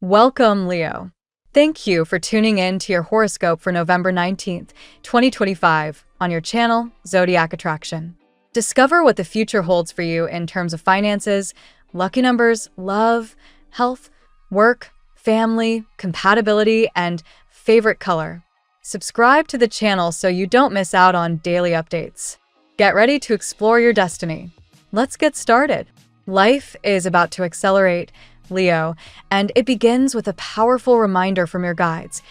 Welcome, Leo. Thank you for tuning in to your horoscope for November 19th, 2025, on your channel, Zodiac Attraction. Discover what the future holds for you in terms of finances, lucky numbers, love, health, work, family, compatibility, and favorite color. Subscribe to the channel so you don't miss out on daily updates. Get ready to explore your destiny. Let's get started. Life is about to accelerate, Leo, and it begins with a powerful reminder from your guides.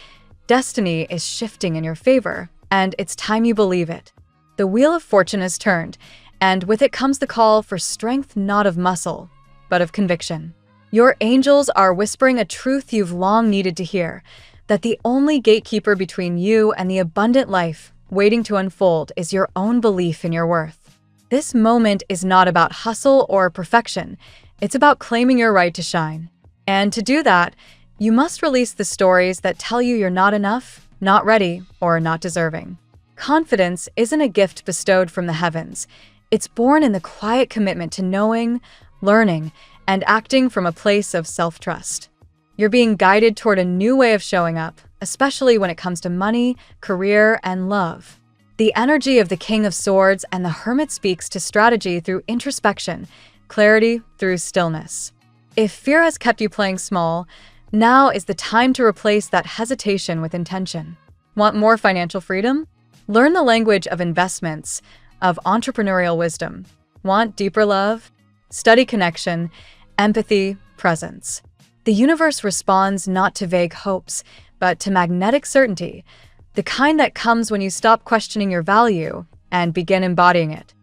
Destiny is shifting in your favor, and it's time you believe it. The wheel of fortune has turned, and with it comes the call for strength not of muscle, but of conviction. Your angels are whispering a truth you've long needed to hear, that the only gatekeeper between you and the abundant life waiting to unfold is your own belief in your worth. This moment is not about hustle or perfection. It's about claiming your right to shine. And to do that, you must release the stories that tell you you're not enough, not ready, or not deserving. Confidence isn't a gift bestowed from the heavens. It's born in the quiet commitment to knowing, learning, and acting from a place of self-trust. You're being guided toward a new way of showing up, especially when it comes to money, career, and love. The energy of the King of Swords and the Hermit speaks to strategy through introspection, clarity through stillness. If fear has kept you playing small, now is the time to replace that hesitation with intention. Want more financial freedom? Learn the language of investments, of entrepreneurial wisdom. Want deeper love? Study connection, empathy, presence. The universe responds not to vague hopes, but to magnetic certainty, the kind that comes when you stop questioning your value and begin embodying it.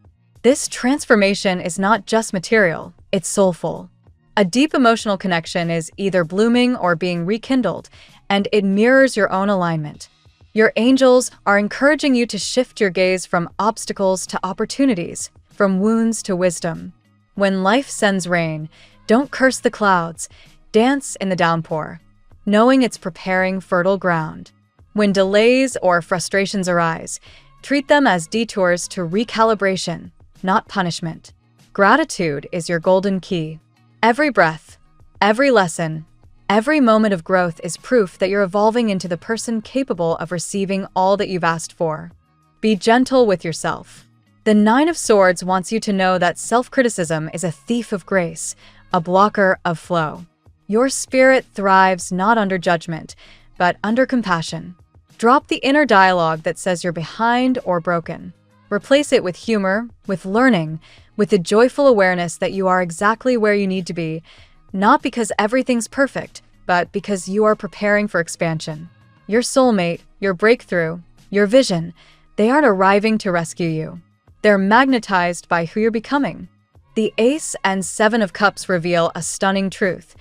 This transformation is not just material, it's soulful. A deep emotional connection is either blooming or being rekindled, and it mirrors your own alignment. Your angels are encouraging you to shift your gaze from obstacles to opportunities, from wounds to wisdom. When life sends rain, don't curse the clouds, dance in the downpour, knowing it's preparing fertile ground. When delays or frustrations arise, treat them as detours to recalibration, not punishment. Gratitude is your golden key. Every breath, every lesson, every moment of growth is proof that you're evolving into the person capable of receiving all that you've asked for. Be gentle with yourself. The Nine of Swords wants you to know that self-criticism is a thief of grace, a blocker of flow. Your spirit thrives not under judgment, but under compassion. Drop the inner dialogue that says you're behind or broken. Replace it with humor, with learning, with the joyful awareness that you are exactly where you need to be, not because everything's perfect, but because you are preparing for expansion. Your soulmate, your breakthrough, your vision, they aren't arriving to rescue you. They're magnetized by who you're becoming. The Ace and Seven of Cups reveal a stunning truth.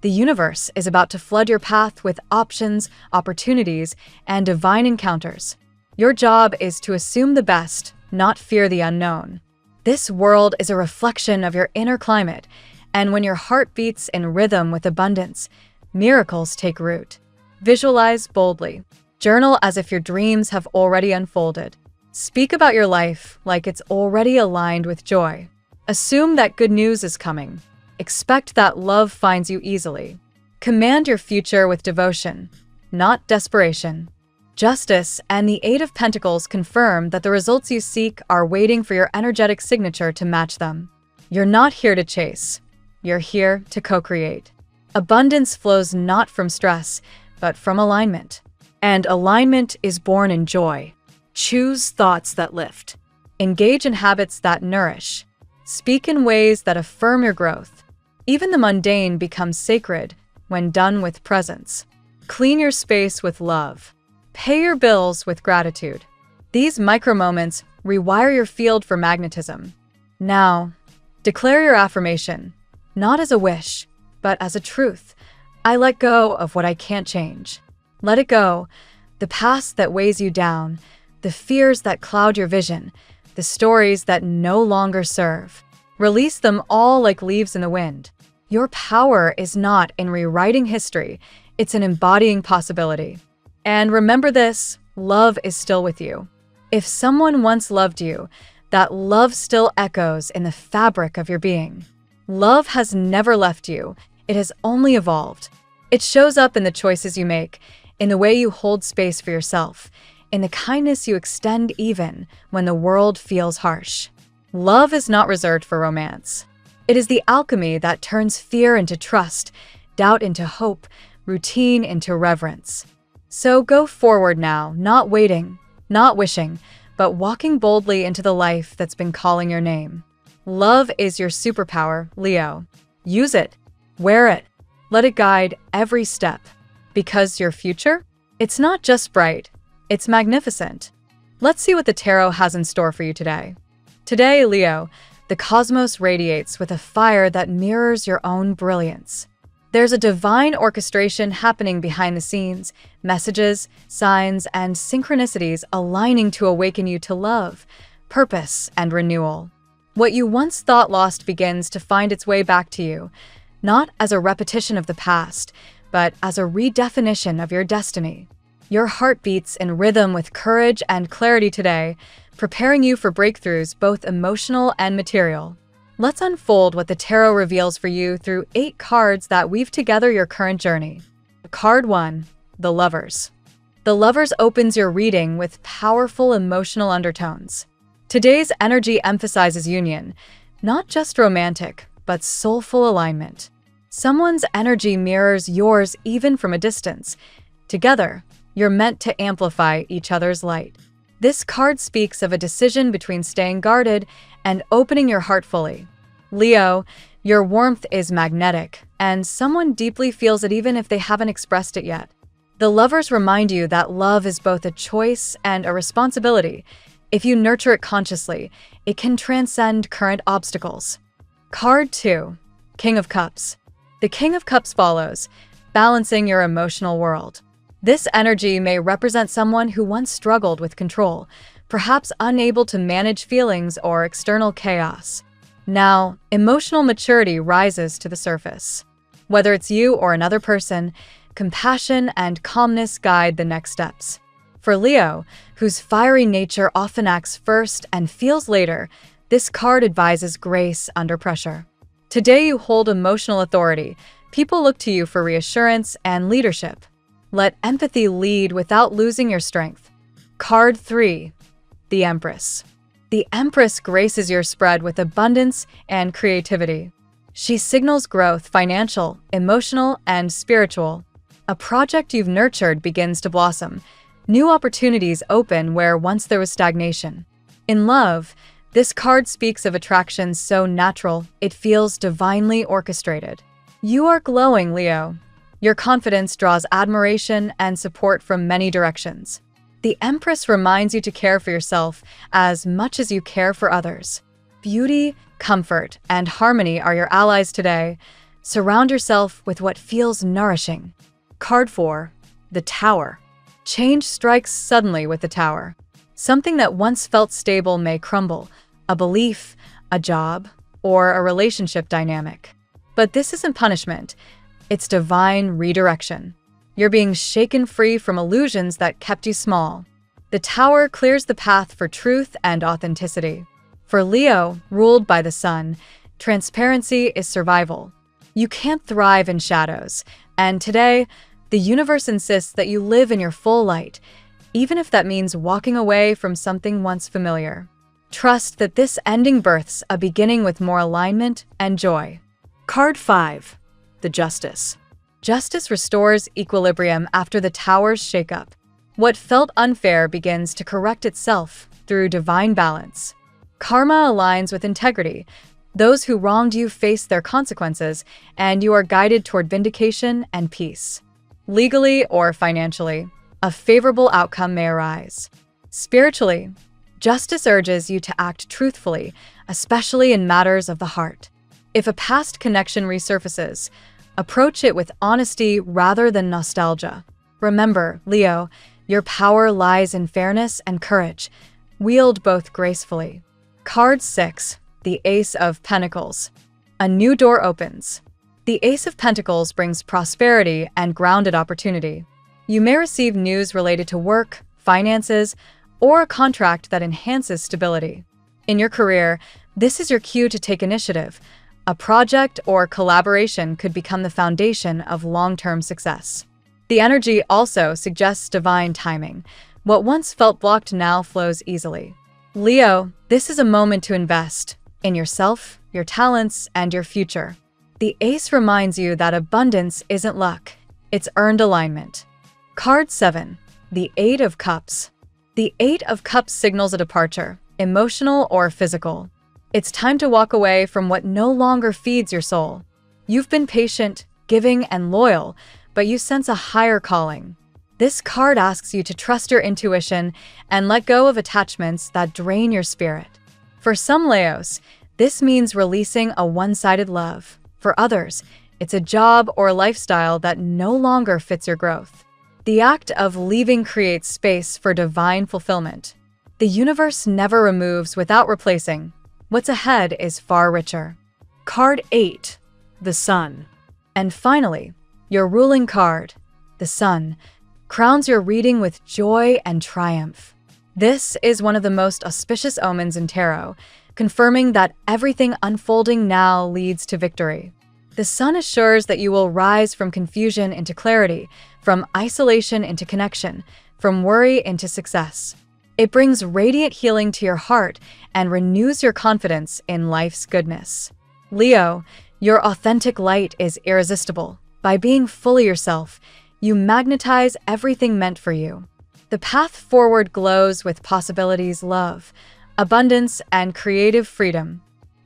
The universe is about to flood your path with options, opportunities, and divine encounters. Your job is to assume the best, not fear the unknown. This world is a reflection of your inner climate, and when your heart beats in rhythm with abundance, miracles take root. Visualize boldly. Journal as if your dreams have already unfolded. Speak about your life like it's already aligned with joy. Assume that good news is coming. Expect that love finds you easily. Command your future with devotion, not desperation. Justice and the Eight of Pentacles confirm that the results you seek are waiting for your energetic signature to match them. You're not here to chase. You're here to co-create. Abundance flows not from stress, but from alignment. And alignment is born in joy. Choose thoughts that lift. Engage in habits that nourish. Speak in ways that affirm your growth. Even the mundane becomes sacred when done with presence. Clean your space with love. Pay your bills with gratitude. These micro-moments rewire your field for magnetism. Now, declare your affirmation, not as a wish, but as a truth. I let go of what I can't change. Let it go, the past that weighs you down, the fears that cloud your vision, the stories that no longer serve. Release them all like leaves in the wind. Your power is not in rewriting history, it's in embodying possibility. And remember this, love is still with you. If someone once loved you, that love still echoes in the fabric of your being. Love has never left you, it has only evolved. It shows up in the choices you make, in the way you hold space for yourself, in the kindness you extend even when the world feels harsh. Love is not reserved for romance. It is the alchemy that turns fear into trust, doubt into hope, routine into reverence. So go forward now, not waiting, not wishing, but walking boldly into the life that's been calling your name. Love is your superpower, Leo. Use it, wear it, let it guide every step. Because your future? It's not just bright, it's magnificent. Let's see what the tarot has in store for you today. Today, Leo, the cosmos radiates with a fire that mirrors your own brilliance. There's a divine orchestration happening behind the scenes, messages, signs, and synchronicities aligning to awaken you to love, purpose, and renewal. What you once thought lost begins to find its way back to you, not as a repetition of the past, but as a redefinition of your destiny. Your heart beats in rhythm with courage and clarity today, preparing you for breakthroughs both emotional and material. Let's unfold what the tarot reveals for you through 8 cards that weave together your current journey. Card 1, the Lovers. The Lovers opens your reading with powerful emotional undertones. Today's energy emphasizes union, not just romantic, but soulful alignment. Someone's energy mirrors yours even from a distance. Together, you're meant to amplify each other's light. This card speaks of a decision between staying guarded and opening your heart fully. Leo, your warmth is magnetic, and someone deeply feels it even if they haven't expressed it yet. The Lovers remind you that love is both a choice and a responsibility. If you nurture it consciously, it can transcend current obstacles. Card 2, King of Cups. The King of Cups follows, balancing your emotional world. This energy may represent someone who once struggled with control, perhaps unable to manage feelings or external chaos. Now, emotional maturity rises to the surface. Whether it's you or another person, compassion and calmness guide the next steps. For Leo, whose fiery nature often acts first and feels later, this card advises grace under pressure. Today you hold emotional authority. People look to you for reassurance and leadership. Let empathy lead without losing your strength. Card 3, the Empress. The Empress graces your spread with abundance and creativity. She signals growth, financial, emotional, and spiritual. A project you've nurtured begins to blossom. New opportunities open where once there was stagnation. In love, this card speaks of attraction so natural, it feels divinely orchestrated. You are glowing, Leo. Your confidence draws admiration and support from many directions. The Empress reminds you to care for yourself as much as you care for others. Beauty, comfort, and harmony are your allies today. Surround yourself with what feels nourishing. Card 4, the Tower. Change strikes suddenly with the Tower. Something that once felt stable may crumble, a belief, a job, or a relationship dynamic. But this isn't punishment, it's divine redirection. You're being shaken free from illusions that kept you small. The Tower clears the path for truth and authenticity. For Leo, ruled by the Sun, transparency is survival. You can't thrive in shadows, and today, the universe insists that you live in your full light, even if that means walking away from something once familiar. Trust that this ending births a beginning with more alignment and joy. Card 5, the Justice. Justice restores equilibrium after the Tower's shakeup. What felt unfair begins to correct itself through divine balance. Karma aligns with integrity. Those who wronged you face their consequences, and you are guided toward vindication and peace. Legally or financially, a favorable outcome may arise. Spiritually, justice urges you to act truthfully, especially in matters of the heart. If a past connection resurfaces, approach it with honesty rather than nostalgia. Remember, Leo, your power lies in fairness and courage. Wield both gracefully. Card 6, the Ace of Pentacles. A new door opens. The Ace of Pentacles brings prosperity and grounded opportunity. You may receive news related to work, finances, or a contract that enhances stability. In your career, this is your cue to take initiative. A project or collaboration could become the foundation of long-term success. The energy also suggests divine timing. What once felt blocked now flows easily. Leo, this is a moment to invest in yourself, your talents, and your future. The Ace reminds you that abundance isn't luck, it's earned alignment. Card 7. The Eight of Cups. The Eight of Cups signals a departure, emotional or physical. It's time to walk away from what no longer feeds your soul. You've been patient, giving, and loyal, but you sense a higher calling. This card asks you to trust your intuition and let go of attachments that drain your spirit. For some Leos, this means releasing a one-sided love. For others, it's a job or lifestyle that no longer fits your growth. The act of leaving creates space for divine fulfillment. The universe never removes without replacing. What's ahead is far richer. Card 8. The Sun. And finally, your ruling card, the Sun, crowns your reading with joy and triumph. This is one of the most auspicious omens in tarot, confirming that everything unfolding now leads to victory. The Sun assures that you will rise from confusion into clarity, from isolation into connection, from worry into success. It brings radiant healing to your heart and renews your confidence in life's goodness. Leo, your authentic light is irresistible. By being fully yourself, you magnetize everything meant for you. The path forward glows with possibilities, love, abundance, and creative freedom.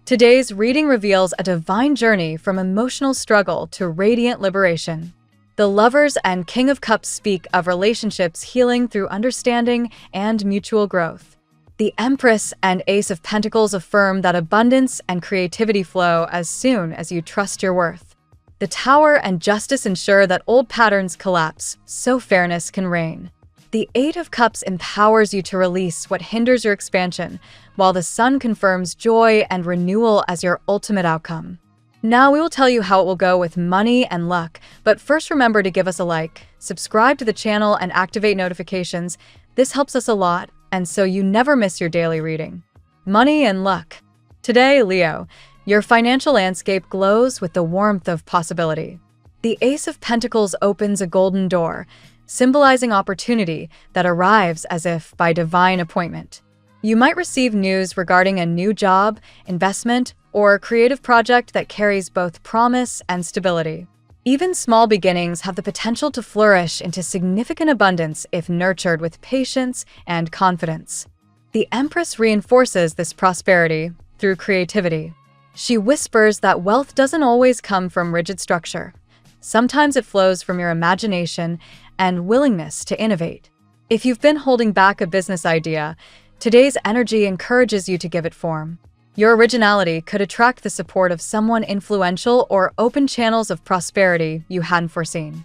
Today's reading reveals a divine journey from emotional struggle to radiant liberation. The Lovers and King of Cups speak of relationships healing through understanding and mutual growth. The Empress and Ace of Pentacles affirm that abundance and creativity flow as soon as you trust your worth. The Tower and Justice ensure that old patterns collapse, so fairness can reign. The Eight of Cups empowers you to release what hinders your expansion, while the Sun confirms joy and renewal as your ultimate outcome. Now we will tell you how it will go with money and luck, but first remember to give us a like, subscribe to the channel, and activate notifications. This helps us a lot, and so you never miss your daily reading. Money and luck. Today, Leo, your financial landscape glows with the warmth of possibility. The Ace of Pentacles opens a golden door, symbolizing opportunity that arrives as if by divine appointment. You might receive news regarding a new job, investment, or creative project that carries both promise and stability. Even small beginnings have the potential to flourish into significant abundance if nurtured with patience and confidence. The Empress reinforces this prosperity through creativity. She whispers that wealth doesn't always come from rigid structure. Sometimes it flows from your imagination and willingness to innovate. If you've been holding back a business idea, today's energy encourages you to give it form. Your originality could attract the support of someone influential or open channels of prosperity you hadn't foreseen.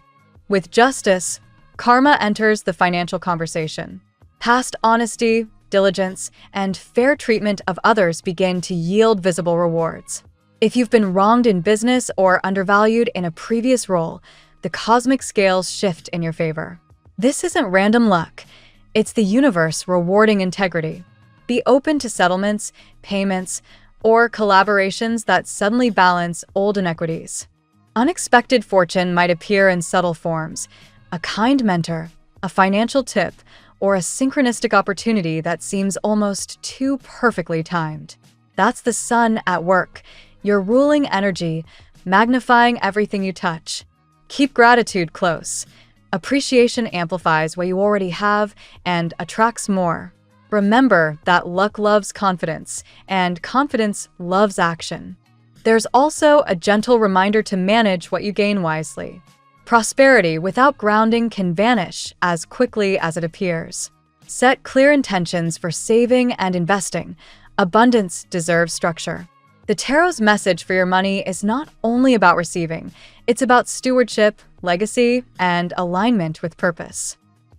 With Justice, karma enters the financial conversation. Past honesty, diligence, and fair treatment of others begin to yield visible rewards. If you've been wronged in business or undervalued in a previous role, the cosmic scales shift in your favor. This isn't random luck. It's the universe rewarding integrity. Be open to settlements, payments, or collaborations that suddenly balance old inequities. Unexpected fortune might appear in subtle forms: a kind mentor, a financial tip, or a synchronistic opportunity that seems almost too perfectly timed. That's the Sun at work, your ruling energy, magnifying everything you touch. Keep gratitude close. Appreciation amplifies what you already have and attracts more. Remember that luck loves confidence, and confidence loves action. There's also a gentle reminder to manage what you gain wisely. Prosperity without grounding can vanish as quickly as it appears. Set clear intentions for saving and investing. Abundance deserves structure. The Tarot's message for your money is not only about receiving, it's about stewardship, legacy, and alignment with purpose.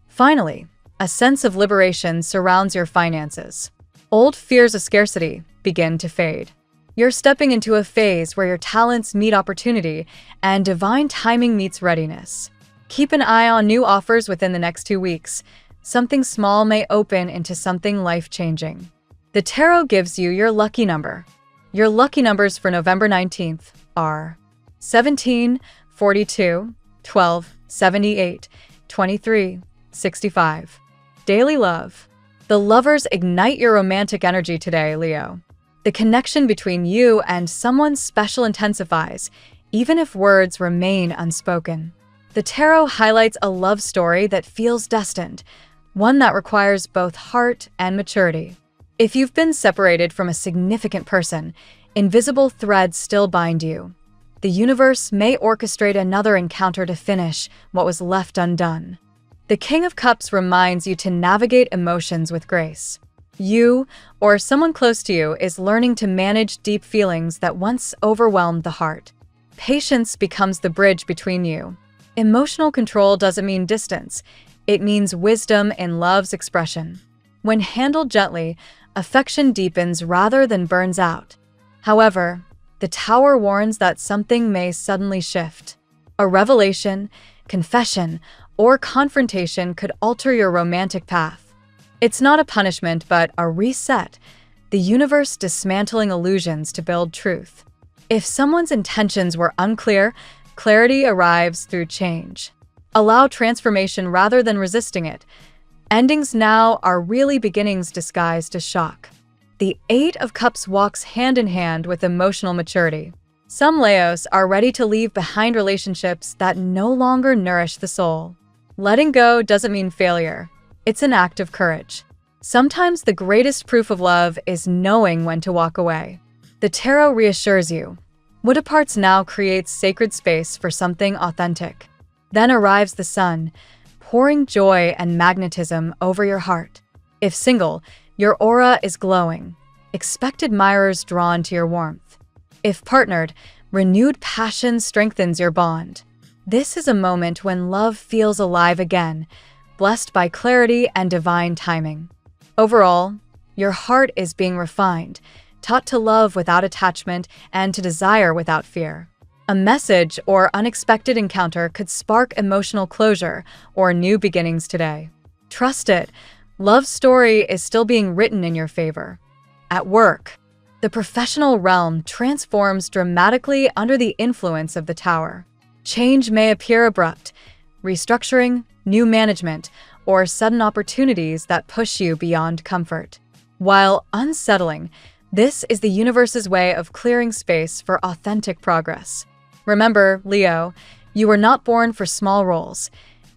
Finally, a sense of liberation surrounds your finances. Old fears of scarcity begin to fade. You're stepping into a phase where your talents meet opportunity and divine timing meets readiness. Keep an eye on new offers within the next 2 weeks. Something small may open into something life-changing. The Tarot gives you your lucky number. Your lucky numbers for November 19th are 17, 42, 12, 78, 23, 65. Daily love. The lovers ignite your romantic energy today, Leo. The connection between you and someone special intensifies, even if words remain unspoken. The tarot highlights a love story that feels destined, one that requires both heart and maturity. If you've been separated from a significant person, invisible threads still bind you. The universe may orchestrate another encounter to finish what was left undone. The King of Cups reminds you to navigate emotions with grace. You, or someone close to you, is learning to manage deep feelings that once overwhelmed the heart. Patience becomes the bridge between you. Emotional control doesn't mean distance. It means wisdom in love's expression. When handled gently, affection deepens rather than burns out. However, the Tower warns that something may suddenly shift. A revelation, confession, or confrontation could alter your romantic path. It's not a punishment, but a reset, the universe dismantling illusions to build truth. If someone's intentions were unclear, clarity arrives through change. Allow transformation rather than resisting it. Endings now are really beginnings disguised as shock. The Eight of Cups walks hand in hand with emotional maturity. Some Leos are ready to leave behind relationships that no longer nourish the soul. Letting go doesn't mean failure. It's an act of courage. Sometimes the greatest proof of love is knowing when to walk away. The tarot reassures you. What departs now creates sacred space for something authentic. Then arrives the sun, pouring joy and magnetism over your heart. If single, your aura is glowing. Expect admirers drawn to your warmth. If partnered, renewed passion strengthens your bond. This is a moment when love feels alive again, blessed by clarity and divine timing. Overall, your heart is being refined, taught to love without attachment and to desire without fear. A message or unexpected encounter could spark emotional closure or new beginnings today. Trust it, love's story is still being written in your favor. At work, the professional realm transforms dramatically under the influence of the Tower. Change may appear abrupt, restructuring, new management, or sudden opportunities that push you beyond comfort. While unsettling, this is the universe's way of clearing space for authentic progress. Remember, Leo, you were not born for small roles.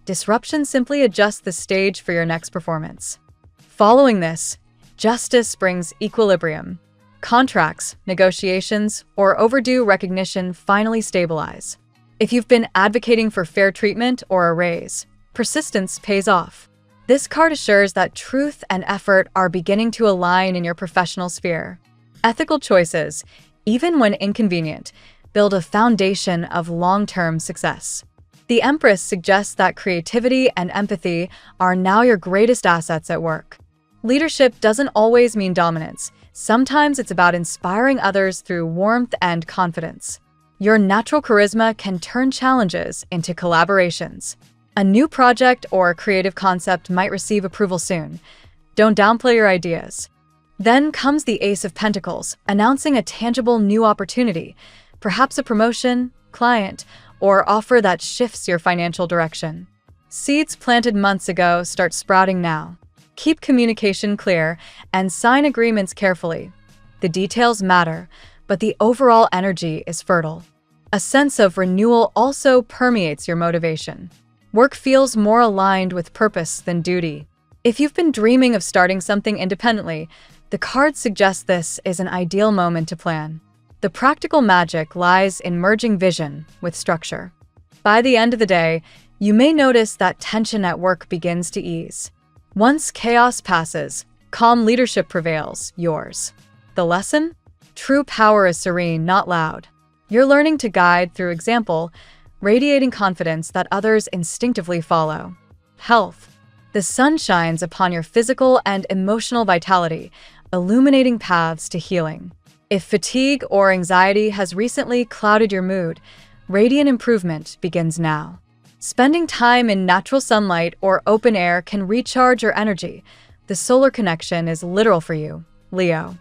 Disruption simply adjusts the stage for your next performance. Following this, justice brings equilibrium. Contracts, negotiations, or overdue recognition finally stabilize. If you've been advocating for fair treatment or a raise, persistence pays off. This card assures that truth and effort are beginning to align in your professional sphere. Ethical choices, even when inconvenient, build a foundation of long-term success. The Empress suggests that creativity and empathy are now your greatest assets at work. Leadership doesn't always mean dominance. Sometimes it's about inspiring others through warmth and confidence. Your natural charisma can turn challenges into collaborations. A new project or creative concept might receive approval soon. Don't downplay your ideas. Then comes the Ace of Pentacles, announcing a tangible new opportunity, perhaps a promotion, client, or offer that shifts your financial direction. Seeds planted months ago start sprouting now. Keep communication clear and sign agreements carefully. The details matter, but the overall energy is fertile. A sense of renewal also permeates your motivation. Work feels more aligned with purpose than duty. If you've been dreaming of starting something independently, the cards suggest this is an ideal moment to plan. The practical magic lies in merging vision with structure. By the end of the day, you may notice that tension at work begins to ease. Once chaos passes, calm leadership prevails, yours. The lesson? True power is serene, not loud. You're learning to guide through example, radiating confidence that others instinctively follow. Health. The sun shines upon your physical and emotional vitality, illuminating paths to healing. If fatigue or anxiety has recently clouded your mood, radiant improvement begins now. Spending time in natural sunlight or open air can recharge your energy. The solar connection is literal for you, Leo.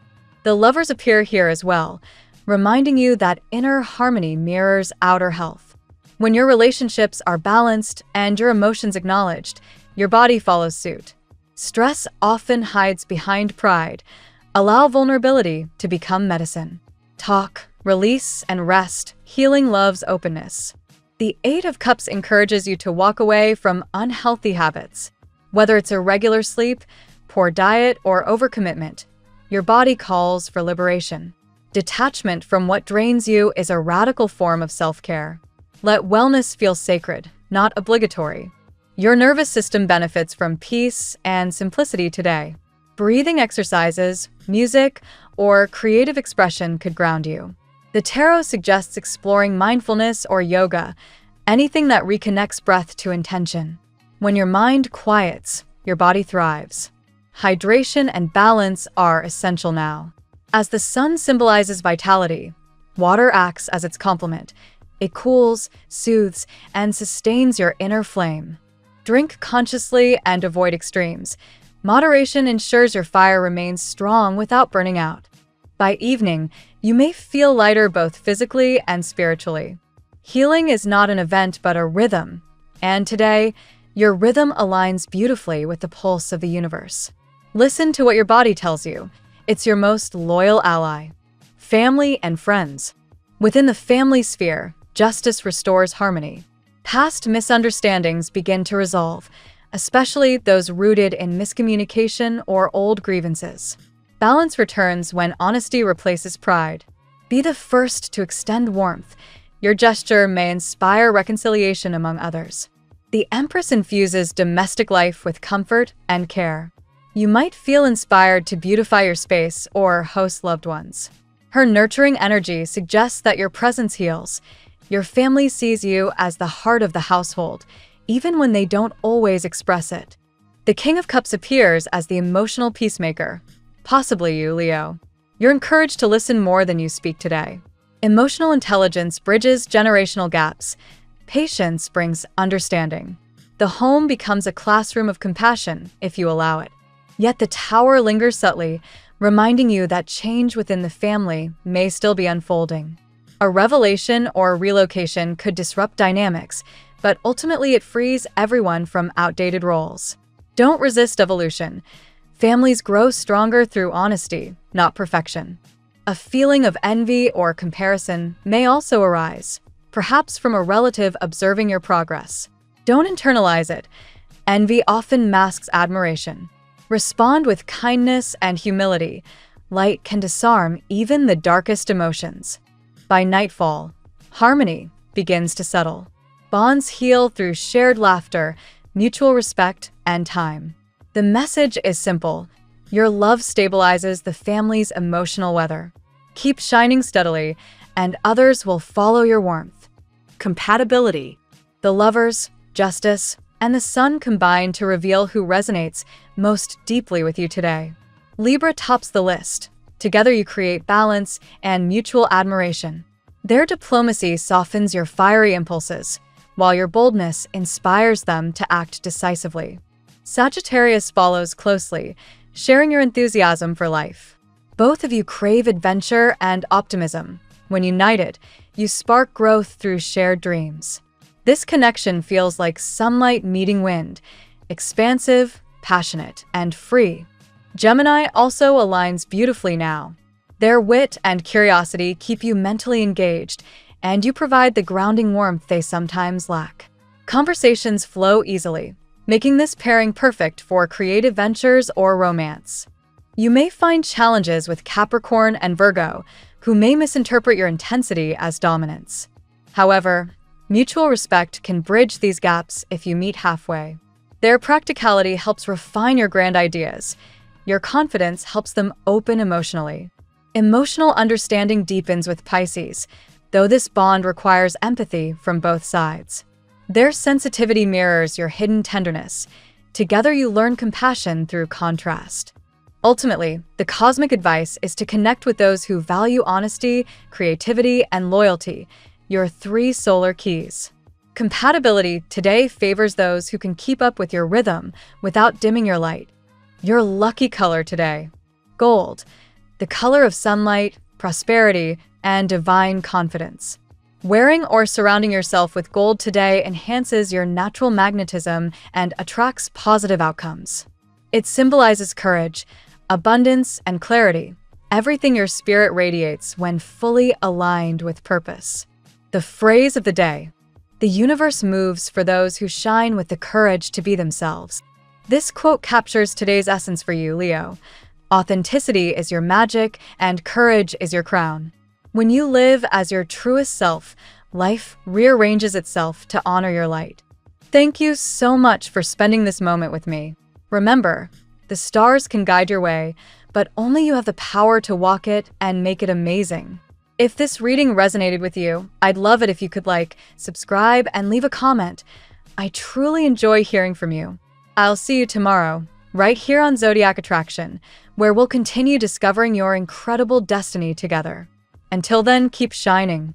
The Lovers appear here as well, reminding you that inner harmony mirrors outer health. When your relationships are balanced and your emotions acknowledged, your body follows suit. Stress often hides behind pride. Allow vulnerability to become medicine. Talk, release, and rest, healing love's openness. The Eight of Cups encourages you to walk away from unhealthy habits. Whether it's irregular sleep, poor diet, or overcommitment, your body calls for liberation. Detachment from what drains you is a radical form of self-care. Let wellness feel sacred, not obligatory. Your nervous system benefits from peace and simplicity today. Breathing exercises, music, or creative expression could ground you. The tarot suggests exploring mindfulness or yoga, anything that reconnects breath to intention. When your mind quiets, your body thrives. Hydration and balance are essential now. As the sun symbolizes vitality, water acts as its complement. It cools, soothes, and sustains your inner flame. Drink consciously and avoid extremes. Moderation ensures your fire remains strong without burning out. By evening, you may feel lighter both physically and spiritually. Healing is not an event but a rhythm, and today, your rhythm aligns beautifully with the pulse of the universe. Listen to what your body tells you. It's your most loyal ally. Family and friends. Within the family sphere, justice restores harmony. Past misunderstandings begin to resolve, especially those rooted in miscommunication or old grievances. Balance returns when honesty replaces pride. Be the first to extend warmth. Your gesture may inspire reconciliation among others. The Empress infuses domestic life with comfort and care. You might feel inspired to beautify your space or host loved ones. Her nurturing energy suggests that your presence heals. Your family sees you as the heart of the household, even when they don't always express it. The King of Cups appears as the emotional peacemaker, possibly you, Leo. You're encouraged to listen more than you speak today. Emotional intelligence bridges generational gaps. Patience brings understanding. The home becomes a classroom of compassion if you allow it. Yet the Tower lingers subtly, reminding you that change within the family may still be unfolding. A revelation or relocation could disrupt dynamics, but ultimately it frees everyone from outdated roles. Don't resist evolution. Families grow stronger through honesty, not perfection. A feeling of envy or comparison may also arise, perhaps from a relative observing your progress. Don't internalize it. Envy often masks admiration. Respond with kindness and humility. Light can disarm even the darkest emotions. By nightfall, harmony begins to settle. Bonds heal through shared laughter, mutual respect, and time. The message is simple. Your love stabilizes the family's emotional weather. Keep shining steadily, and others will follow your warmth. Compatibility. The Lovers, Justice, and the Sun combine to reveal who resonates most deeply with you today. Libra tops the list. Together you create balance and mutual admiration. Their diplomacy softens your fiery impulses, while your boldness inspires them to act decisively. Sagittarius follows closely, sharing your enthusiasm for life. Both of you crave adventure and optimism. When united, you spark growth through shared dreams. This connection feels like sunlight meeting wind, expansive, passionate, and free. Gemini also aligns beautifully now. Their wit and curiosity keep you mentally engaged, and you provide the grounding warmth they sometimes lack. Conversations flow easily, making this pairing perfect for creative ventures or romance. You may find challenges with Capricorn and Virgo, who may misinterpret your intensity as dominance. However, mutual respect can bridge these gaps if you meet halfway. Their practicality helps refine your grand ideas. Your confidence helps them open emotionally. Emotional understanding deepens with Pisces, though this bond requires empathy from both sides. Their sensitivity mirrors your hidden tenderness. Together you learn compassion through contrast. Ultimately, the cosmic advice is to connect with those who value honesty, creativity, and loyalty, your 3 solar keys. Compatibility today favors those who can keep up with your rhythm without dimming your light. Your lucky color today: gold. the color of sunlight, prosperity, and divine confidence. Wearing or surrounding yourself with gold today enhances your natural magnetism and attracts positive outcomes. It symbolizes courage, abundance, and clarity, everything your spirit radiates when fully aligned with purpose. The phrase of the day: the universe moves for those who shine with the courage to be themselves. This quote captures today's essence for you, Leo. Authenticity is your magic, and courage is your crown. When you live as your truest self, life rearranges itself to honor your light. Thank you so much for spending this moment with me. Remember, the stars can guide your way, but only you have the power to walk it and make it amazing. If this reading resonated with you, I'd love it if you could like, subscribe, and leave a comment. I truly enjoy hearing from you. I'll see you tomorrow, right here on Zodiac Attraction, where we'll continue discovering your incredible destiny together. Until then, keep shining.